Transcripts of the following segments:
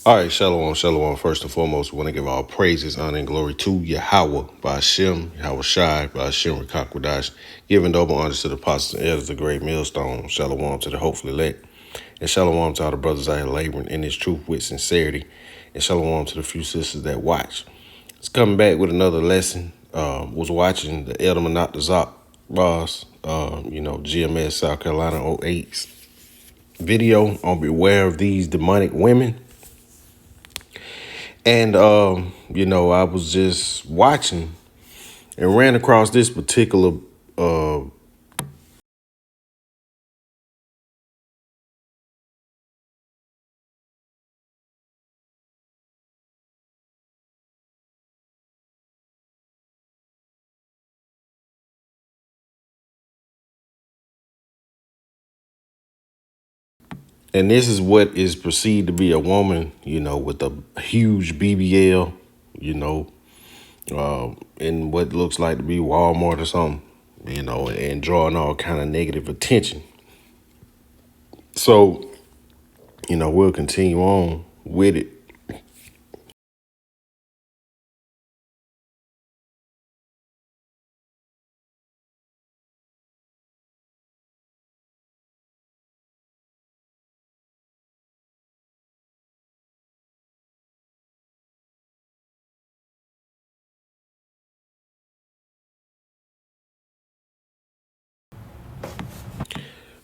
All right, shalom, shalom. First and foremost, we want to give all praises, honor, and glory to Yahweh by Hashem, Yahweh Shai, by Hashem Rakakwadash, giving double honors to the apostles and elders, the great millstone. Shalom to the hopeful elect, and shalom to all the brothers out here laboring in this truth with sincerity, and shalom to the few sisters that watch. It's coming back with another lesson. Was watching the Elder Manat Zak boss, GMS South Carolina '08's video on beware of these demonic women. And, I was just watching and ran across this particular and this is what is perceived to be a woman, with a huge BBL, in what looks like to be Walmart or something, and drawing all kind of negative attention. So, we'll continue on with it.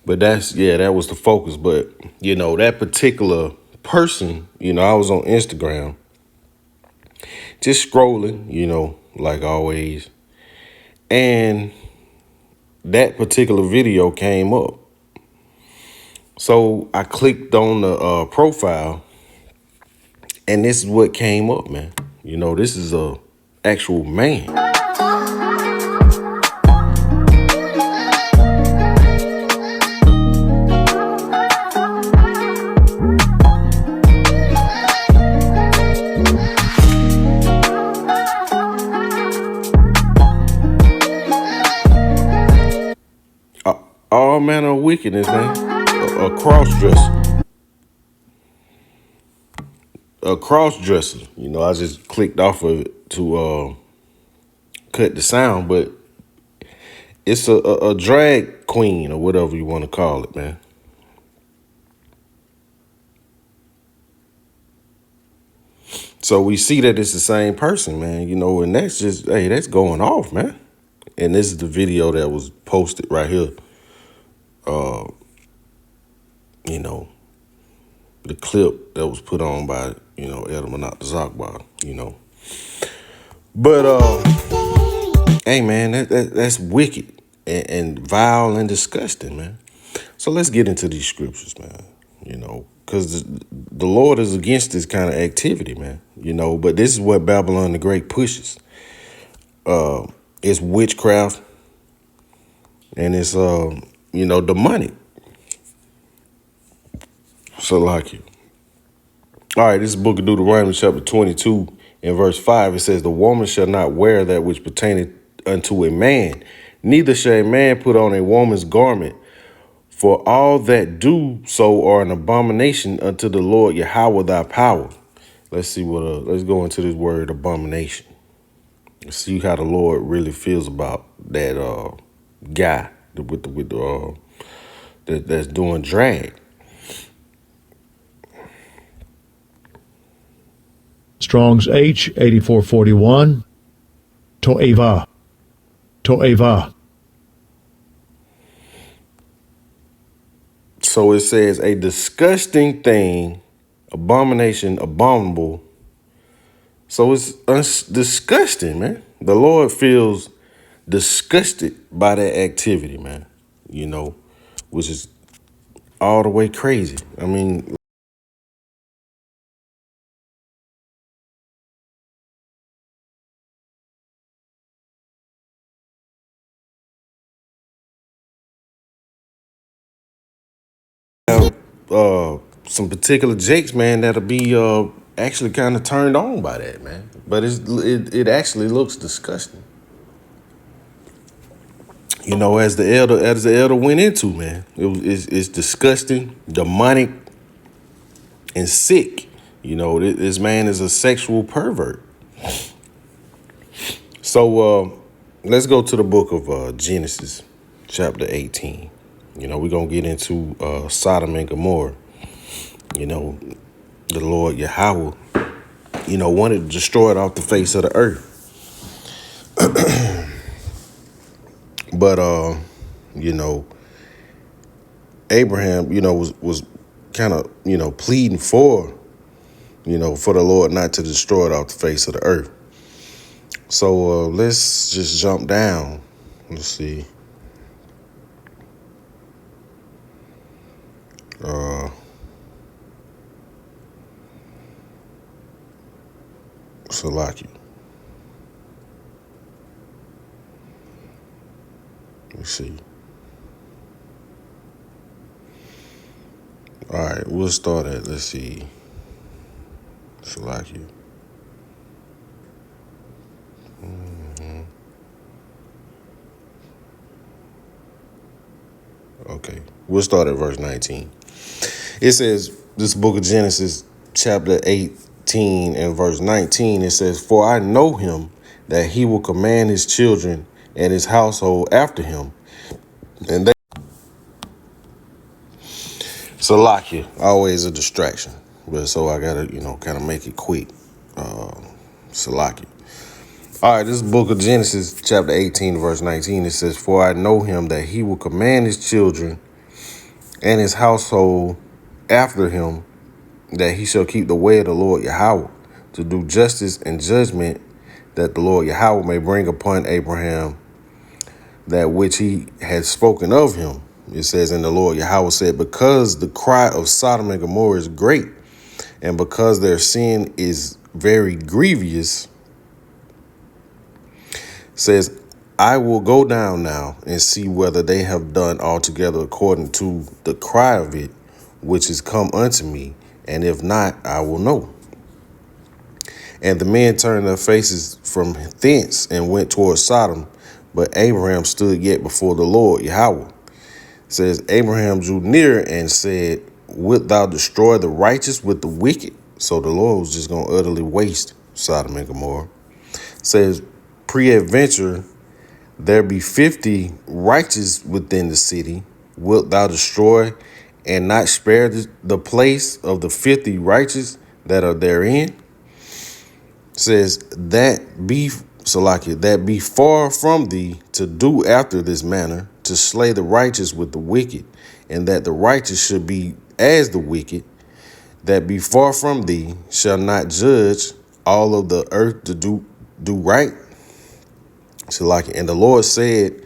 But that was the focus. But, that particular person, I was on Instagram just scrolling, like always. And that particular video came up. So I clicked on the profile and this is what came up, man. This is a actual man. All manner of wickedness, man. A cross-dresser. A cross-dresser. I just clicked off of it to cut the sound, but it's a drag queen or whatever you want to call it, man. So we see that it's the same person, man, and that's just, hey, that's going off, man. And this is the video that was posted right here. The clip that was put on by, Elder Manat Zakbar, But, hey, man, that's wicked and vile and disgusting, man. So let's get into these scriptures, man, because the Lord is against this kind of activity, man, but this is what Babylon the Great pushes. It's witchcraft and it's, demonic. So like it. All right, this is the book of Deuteronomy chapter 22 and verse 5. It says, the woman shall not wear that which pertaineth unto a man, neither shall a man put on a woman's garment. For all that do so are an abomination unto the Lord Yahweh thy power. Let's see let's go into this word abomination. Let's see how the Lord really feels about that guy that's doing drag. Strong's H 8441. To'eva. To'eva. So it says a disgusting thing, abomination, abominable. So it's disgusting, man. The Lord feels disgusted by that activity, man, which is all the way crazy. I mean, some particular jakes, man, that'll be actually kind of turned on by that, man. But it actually looks disgusting. As the elder went into, man, it's disgusting, demonic, and sick. This man is a sexual pervert. So let's go to the book of Genesis, chapter 18. We're going to get into Sodom and Gomorrah. The Lord Yahweh, wanted to destroy it off the face of the earth. But, Abraham, was kind of, pleading for the Lord not to destroy it off the face of the earth. So let's just jump down. Let's see. Salaki. Let's see. All right, we'll start at, let's see. Salaki. Okay, we'll start at verse 19. It says, this book of Genesis, chapter 18 and verse 19, it says, "For I know him that he will command his children and his household after him." And they, Salakia, always a distraction. But so I gotta, kind of make it quick. Salakia. All right, this book of Genesis, chapter 18, verse 19, it says, "For I know him that he will command his children and his household after him, that he shall keep the way of the Lord Yahweh, to do justice and judgment, that the Lord Yahweh may bring upon Abraham that which he had spoken of him." It says, "And the Lord Yahweh said, because the cry of Sodom and Gomorrah is great, and because their sin is very grievous, says, I will go down now and see whether they have done altogether according to the cry of it, which is come unto me, and if not, I will know." And the men turned their faces from thence and went toward Sodom, but Abraham stood yet before the Lord Yahweh. It says, "Abraham drew near and said, Wilt thou destroy the righteous with the wicked?" So the Lord was just going to utterly waste Sodom and Gomorrah. It says, "Peradventure there be 50 righteous within the city. Wilt thou destroy and not spare the place of the 50 righteous that are therein?" It says, that be far from thee to do after this manner, to slay the righteous with the wicked, and that the righteous should be as the wicked. That be far from thee, shall not judge all of the earth to do right. And the Lord said,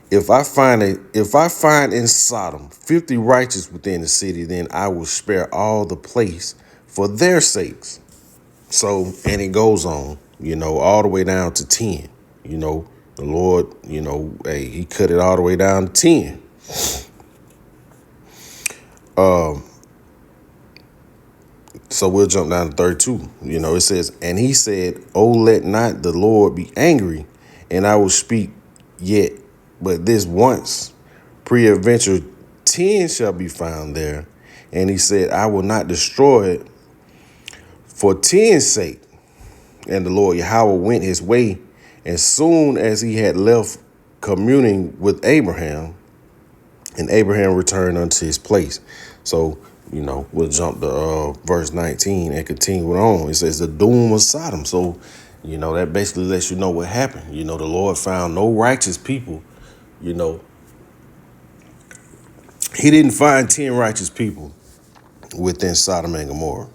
if I find in Sodom 50 righteous within the city, then I will spare all the place for their sakes. So, and it goes on, all the way down to 10. The Lord, he cut it all the way down to 10. So we'll jump down to 32. It says, "And he said, Oh, let not the Lord be angry, and I will speak yet but this once. Peradventure 10 shall be found there. And he said, I will not destroy it for 10's sake. And the Lord Yahweh went his way, and soon as he had left communing with Abraham, and Abraham returned unto his place." So, we'll jump to verse 19 and continue on. It says, "The doom of Sodom." So, that basically lets you know what happened. The Lord found no righteous people. He didn't find 10 righteous people within Sodom and Gomorrah.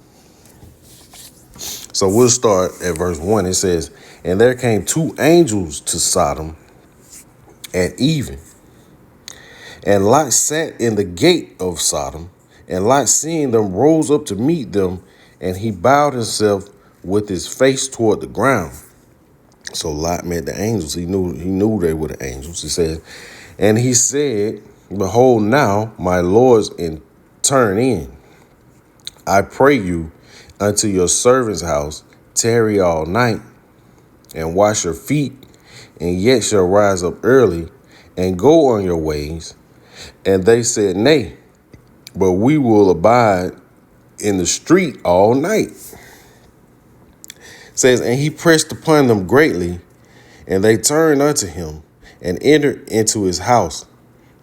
So we'll start at verse 1. It says, "And there came 2 angels to Sodom at even. And Lot sat in the gate of Sodom, and Lot, seeing them, rose up to meet them, and he bowed himself with his face toward the ground." So Lot met the angels. He knew they were the angels. He said, "And he said, Behold, now my lords turn in. I pray you unto your servant's house, tarry all night, and wash your feet, and yet shall rise up early, and go on your ways. And they said, Nay, but we will abide in the street all night. It says, and he pressed upon them greatly, and they turned unto him and entered into his house.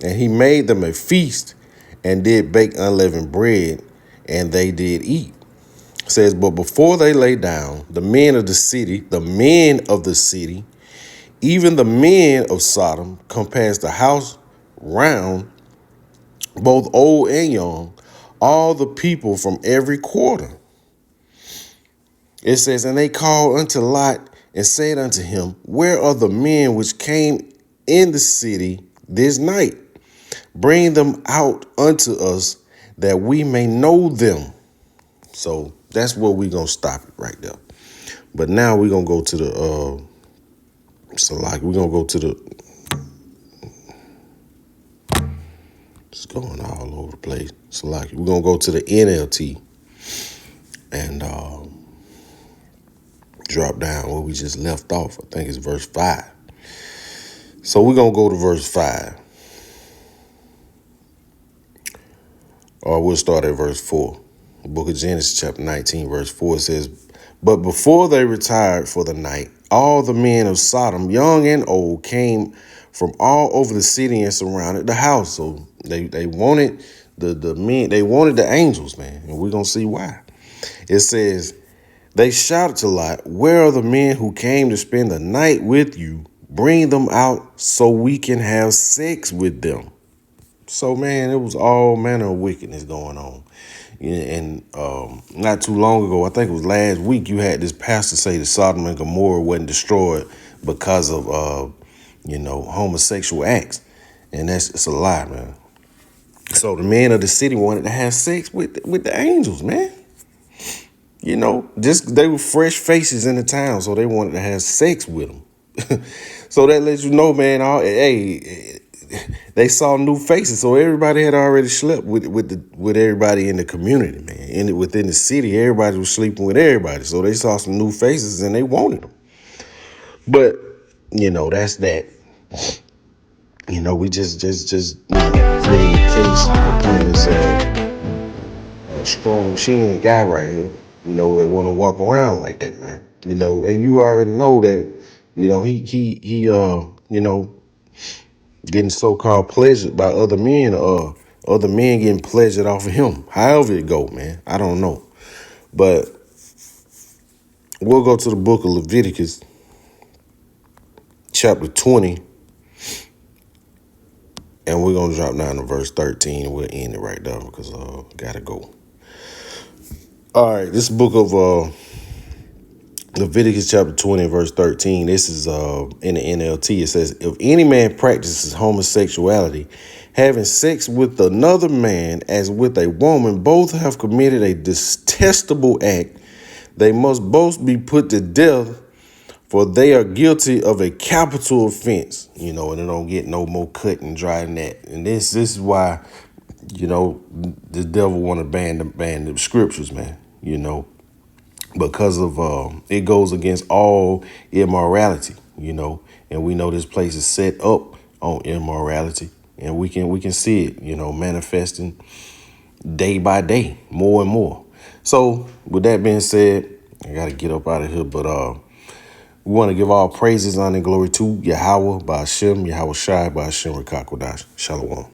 And he made them a feast and did bake unleavened bread, and they did eat. It says, but before they lay down, the men of the city, even the men of Sodom, compassed the house round, both old and young, all the people from every quarter. It says, and they called unto Lot and said unto him, where are the men which came in the city this night? Bring them out unto us that we may know them. So that's where we're going to stop it right there. But now we're going to go to the, we're going to go to the, it's going all over the place. We're going to go to the NLT and drop down where we just left off. I think it's verse 5. So we're going to go to verse 5. Or we'll start at verse 4. The book of Genesis chapter 19 verse 4 says, but before they retired for the night, all the men of Sodom, young and old, came from all over the city and surrounded the house. So they wanted the men, they wanted the angels, man. And we're going to see why. It says, they shouted to Lot, where are the men who came to spend the night with you? Bring them out so we can have sex with them. So, man, it was all manner of wickedness going on. And not too long ago, I think it was last week, you had this pastor say that Sodom and Gomorrah wasn't destroyed because of, homosexual acts. And it's a lie, man. So the men of the city wanted to have sex with the angels, man. They were fresh faces in the town, so they wanted to have sex with them. So that lets you know, man, they saw new faces. So everybody had already slept with everybody in the community, man. Within the city, everybody was sleeping with everybody. So they saw some new faces and they wanted them. But, that's that. We just getting the case upon this strong machine guy right here. They want to walk around like that, man. And you already know that, he getting so-called pleasured by other men, other men getting pleasured off of him. However it go, man. I don't know. But we'll go to the book of Leviticus, chapter 20, and we're going to drop down to verse 13, and we'll end it right there because gotta go. All right, this book of Leviticus chapter 20, verse 13, this is in the NLT. It says, if any man practices homosexuality, having sex with another man as with a woman, both have committed a detestable act. They must both be put to death, for they are guilty of a capital offense. And it don't get no more cut and dry than that. And this is why, the devil want to ban the scriptures, man, because of it goes against all immorality, and we know this place is set up on immorality, and we can see it, manifesting day by day, more and more. So with that being said, I got to get up out of here, but we want to give all praises, honor, and glory to Yahweh, by Hashem, Yahweh Shai, by Hashem, Rekakwadash. Shalom.